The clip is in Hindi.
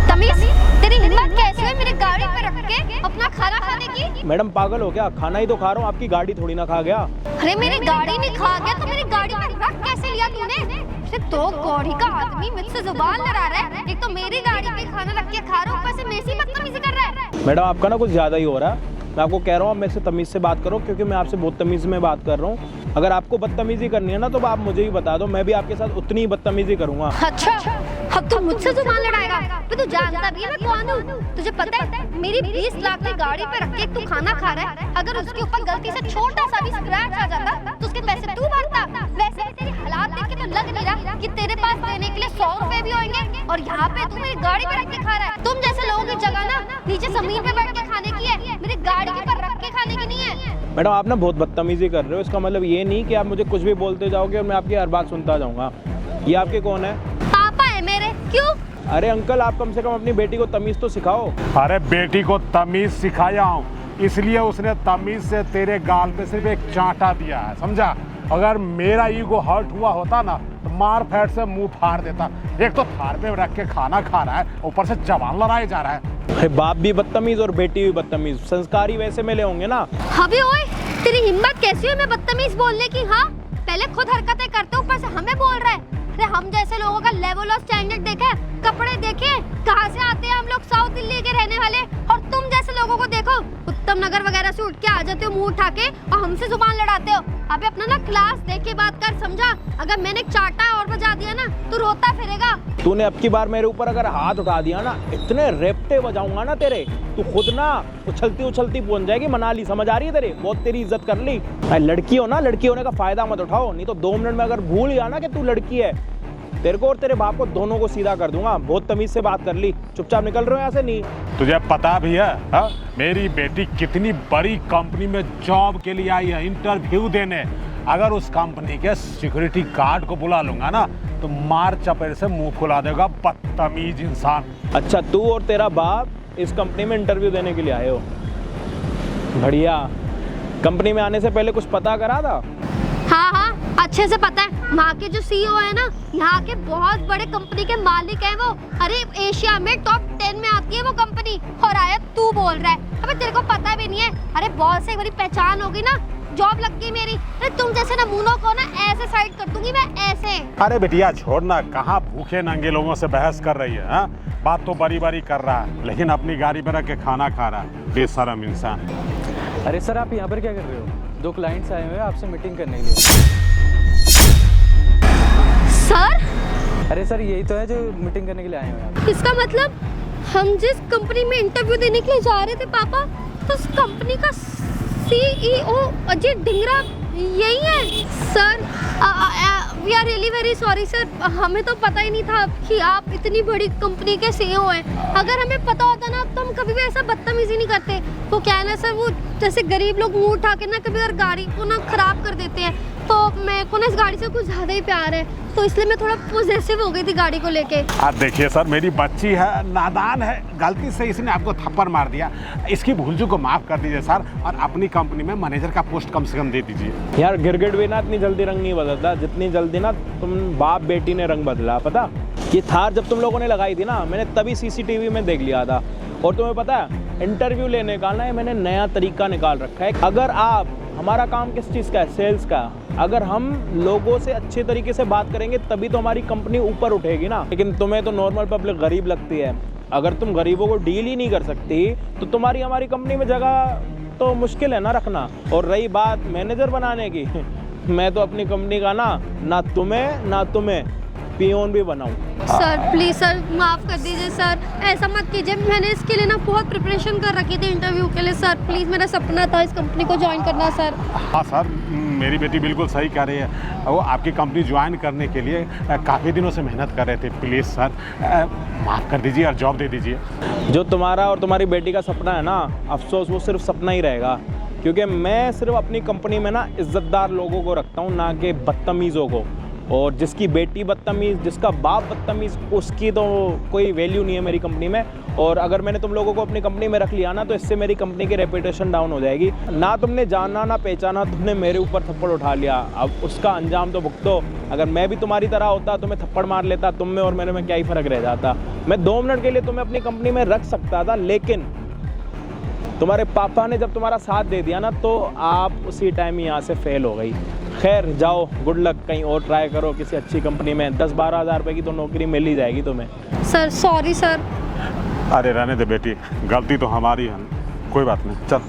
बदतमीज, तेरी हिम्मत कैसे हुई मेरी गाड़ी पे रख के अपना खाना खाने की? मैडम पागल हो क्या? खाना ही तो खा रहा हूँ, आपकी गाड़ी थोड़ी ना खा गया। अरे मेरी गाड़ी नहीं खा गया तो मेरी गाड़ी पे रख कैसे लिया तूने? तो गौरी का आदमी मुझसे जुबान लड़ा रहा है। एक तो मेरी गाड़ी पे खाना रख के खा रहा हूँ, ऊपर से मेरे से बदतमीजी कर रहा है। मैडम आपका ना कुछ ज्यादा ही हो रहा है। मैं आपको कह रहा हूँ मेरे से तमीज से बात करो, क्योंकि मैं आपसे बहुत तमीज में बात कर रहा हूँ। अगर आपको बदतमीजी करनी है ना तो आप मुझे ही बता दो, मैं भी आपके साथ उतनी ही बदतमीजी करूंगा। अच्छा, अब तू मुझसे जुबान लड़ाएगा? तू जानता भी है मैं कौन हूँ? तुझे पता है मेरी 20 लाख की गाड़ी पे रख के तू खाना खा रहा है। अगर उसके ऊपर गलती से छोटा सा भी स्क्रैच आ जाता तो उसके पैसे तू भरता। वैसे भी तेरी हालात देख के तो लग नहीं रहा कि तेरे पास देने के लिए 100 रुपए भी होंगे, और यहाँ पे तू मेरी गाड़ी पे रख के खा रहा है। तुम जैसे लोगों की जगह ना नीचे जमीन पे बैठ के खाने की है, मेरी गाड़ी के ऊपर रख के खाने की नहीं है। मैडम आप ना बहुत बदतमीजी कर रहे हो। इसका मतलब ये नहीं कि आप मुझे कुछ भी बोलते जाओगे और मैं आपकी हर बात सुनता जाऊंगा। ये आपके कौन है? पापा है मेरे। क्यों? अरे अंकल, आप कम से कम अपनी बेटी को तमीज तो सिखाओ। अरे बेटी को तमीज सिखाया हूँ, इसलिए उसने तमीज से तेरे गाल पे सिर्फ एक चांटा दिया है, समझा? अगर मेरा ईगो हर्ट हुआ होता ना तो मार फेट से मुंह फाड़ देता। एक तो थार पे रख के खाना खा रहा है, ऊपर से जवान लड़ाए जा रहा है। बाप भी बदतमीज और बेटी भी बदतमीज, संस्कारी वैसे मिले होंगे ना। अबे ओए, तेरी हिम्मत कैसी हुई मैं बदतमीज बोलने की? हाँ, पहले खुद हरकतें करते ऊपर से हमें बोल रहा है। अरे हम जैसे लोगों का लेवल ऑफ स्टैंडर्ड देखे, कपड़े देखे, कहाँ से आते हैं हम लोग, साउथ दिल्ली के रहने वाले। और तुम जैसे लोगों को देखो, उत्तम नगर वगैरह से उठ के आ जाते हो मुंह उठा के और हमसे जुबान लड़ाते हो। अबे अपना ना क्लास देख के बात कर, समझा? अगर मैंने चाटा और बजा दिया ना तो रोता फिरेगा। तूने अब की बार मेरे ऊपर अगर हाथ उठा दिया ना, इतने रेपटे बजाऊंगा ना तेरे, तू खुद ना उछलती उछलती पहुंच जाएगी मनाली। समझ आ रही है तेरे? बहुत तेरी इज्जत कर ली। लड़की हो ना, लड़की होने का फायदा मत उठाओ, नहीं तो 2 मिनट में अगर भूल गया ना कि तू लड़की है, तेरे को और तेरे बाप को दोनों को सीधा कर दूंगा। बहुत तमीज से बात कर ली, चुपचाप निकल रहे हो यहाँ से। नहीं तुझे पता भी है हा? मेरी बेटी कितनी बड़ी कंपनी में जॉब के लिए आई है, इंटरव्यू देने। अगर उस कंपनी के सिक्योरिटी गार्ड को बुला लूंगा ना तो मार चपेट से मुंह फुला देगा, बदतमीज इंसान। अच्छा, तू और तेरा बाप इस कंपनी में इंटरव्यू देने के लिए आए हो? बढ़िया। कंपनी में आने से पहले कुछ पता करा था? हाँ हाँ, अच्छे से पता है। वहाँ के जो सीईओ है ना, यहाँ के बहुत बड़े कंपनी के मालिक है वो। अरे एशिया में टॉप 10 में आती है वो कंपनी, और आया तू बोल रहा है। अबे तेरे को पता भी नहीं है? अरे बहुत से बड़ी पहचान होगी ना, जॉब लग गई मेरी। अरे तुम जैसे नमूनों को ना ऐसे साइड कर दूंगी मैं, ऐसे। अरे बेटिया छोड़ना, कहाँ भूखे नंगे लोगों से बहस कर रही है हा? बात तो बड़ी बड़ी कर रहा है, लेकिन अपनी गाड़ी पर रख के खाना खा रहा है, बेशरम इंसान। अरे सर, आप यहाँ पर क्या कर रहे हो? 2 क्लाइंट्स आए हुए हैं आपसे मीटिंग करने के लिए। सर? अरे सर, यही तो है जो मीटिंग करने के लिए आए हुए हैं। इसका मतलब हम जिस कंपनी में इंटरव्यू देने के लिए जा रहे थे पापा, तो उस कंपनी का सीईओ अजय ढिंगरा यही है? Sir we are really very sorry sir, हमें तो पता ही नहीं था कि आप इतनी बड़ी कंपनी के सीईओ हैं। अगर हमें पता होता ना तो हम कभी भी ऐसा बदतमीजी नहीं करते। वो क्या है ना सर, वो जैसे गरीब लोग मुंह उठा के ना कभी और गाड़ी को ना खराब कर देते हैं, तो मेरे को ना इस गाड़ी से कुछ ज़्यादा ही प्यार है, तो इसलिए मैं थोड़ा पॉजेसिव हो गई थी गाड़ी को लेके। आप देखिए सर, मेरी बच्ची है, नादान है, गलती से इसने आपको थप्पड़ मार दिया। इसकी भूल चूक को माफ़ कर दीजिए सर, और अपनी कंपनी में मैनेजर का पोस्ट कम से कम दे दीजिए। यार गिरगिट भी ना इतनी जल्दी रंग नहीं बदलता जितनी जल्दी ना तुम बाप बेटी ने रंग बदला। पता, ये थार जब तुम लोगों ने लगाई थी ना, मैंने तभी सीसीटीवी में देख लिया था। और तुम्हें पता है, इंटरव्यू लेने का ना मैंने नया तरीका निकाल रखा है। अगर आप, हमारा काम किस चीज़ का है? सेल्स का। अगर हम लोगों से अच्छे तरीके से बात करेंगे तभी तो हमारी कंपनी ऊपर उठेगी ना। लेकिन तुम्हें तो नॉर्मल पब्लिक गरीब लगती है। अगर तुम गरीबों को डील ही नहीं कर सकती तो तुम्हारी हमारी कंपनी में जगह तो मुश्किल है ना रखना। और रही बात मैनेजर बनाने की, मैं तो अपनी कंपनी का ना तुम्हें पियोन भी बनाऊं। सर प्लीज सर, माफ कर दीजिए सर, ऐसा मत कीजिए। मैंने इसके लिए ना बहुत प्रिपरेशन कर रखी थी इंटरव्यू के लिए। सर प्लीज, मेरा सपना था इस कंपनी को ज्वाइन करना सर। हाँ सर, मेरी बेटी बिल्कुल सही कह रही है। वो आपकी कंपनी ज्वाइन करने के लिए काफ़ी दिनों से मेहनत कर रहे थे। प्लीज़ सर माफ़ कर दीजिए और जॉब दे दीजिए। जो तुम्हारा और तुम्हारी बेटी का सपना है ना, अफसोस वो सिर्फ सपना ही रहेगा, क्योंकि मैं सिर्फ अपनी कंपनी में ना इज्जतदार लोगों को रखता हूँ, ना कि बदतमीज़ों को। और जिसकी बेटी बदतमीज़, जिसका बाप बदतमीज़, उसकी तो कोई वैल्यू नहीं है मेरी कंपनी में। और अगर मैंने तुम लोगों को अपनी कंपनी में रख लिया ना, तो इससे मेरी कंपनी की रेपुटेशन डाउन हो जाएगी। ना तुमने जाना ना पहचाना, तुमने मेरे ऊपर थप्पड़ उठा लिया, अब उसका अंजाम तो भुगतो। अगर मैं भी तुम्हारी तरह होता तो मैं थप्पड़ मार लेता, तुम में और मेरे में क्या ही फ़र्क रह जाता। मैं 2 मिनट के लिए तुम्हें अपनी कंपनी में रख सकता था, लेकिन तुम्हारे पापा ने जब तुम्हारा साथ दे दिया ना, तो आप उसी टाइम ही यहाँ से फेल हो गई। खैर जाओ, गुड लक, कहीं और ट्राई करो किसी अच्छी कंपनी में। 10-12 हज़ार रुपये की तो नौकरी मिल ही जाएगी तुम्हें। Sir sorry sir. अरे रहने दे बेटी, गलती तो हमारी है, कोई बात नहीं, चल।